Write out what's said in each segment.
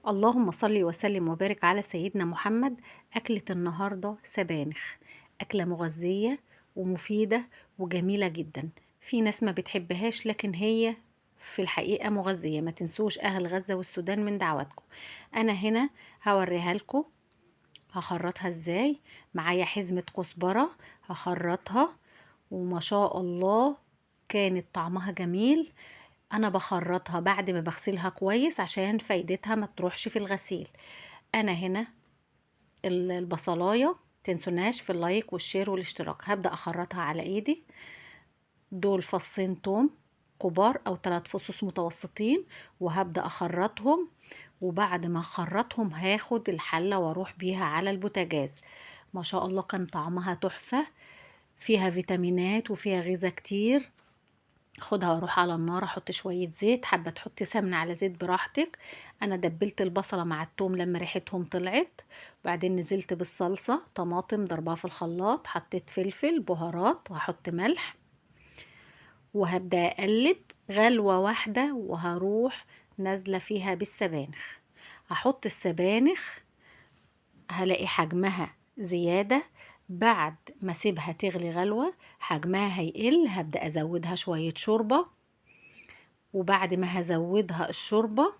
اللهم صل وسلم وبارك على سيدنا محمد. أكلة النهاردة سبانخ، أكلة مغذية ومفيدة وجميلة جدا. في ناس ما بتحبهاش لكن هي في الحقيقة مغذية. ما تنسوش أهل غزة والسودان من دعواتكم. أنا هنا هوريها لكم هخرطها ازاي. معايا حزمة كزبرة هخرطها، وما شاء الله كانت طعمها جميل. انا بخرطها بعد ما بغسلها كويس عشان فايدتها ما تروحش في الغسيل. انا هنا البصلايه تنسوناش في اللايك والشير والاشتراك. هبدأ اخرطها على ايدي. دول فصين توم كبار او 3 فصوص متوسطين، وهبدأ اخرطهم. وبعد ما اخرطهم هاخد الحلة واروح بيها على البوتاجاز. ما شاء الله كان طعمها تحفة، فيها فيتامينات وفيها غذاء كتير. خدها واروح على النار احط شوية زيت، حابة تحطي سمنة على زيت براحتك. انا دبلت البصلة مع التوم لما ريحتهم طلعت. بعدين نزلت بالصلصة طماطم ضربها في الخلاط، حطيت فلفل بهارات وهحط ملح، وهبدأ اقلب غلوة واحدة وهروح نازلة فيها بالسبانخ. هحط السبانخ هلاقي حجمها زيادة. بعد ما اسيبها تغلي غلوة حجمها هيقل، هبدأ ازودها شوية شوربة. وبعد ما هزودها الشوربة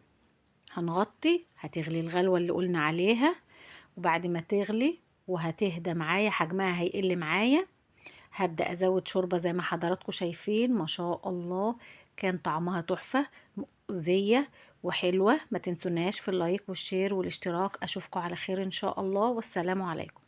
هنغطي، هتغلي الغلوة اللي قلنا عليها. وبعد ما تغلي وهتهدى معايا حجمها هيقل معايا، هبدأ ازود شوربة زي ما حضراتكم شايفين. ما شاء الله كان طعمها تحفة مؤذية وحلوة. ما تنسوناش في اللايك والشير والاشتراك. اشوفكم على خير ان شاء الله، والسلام عليكم.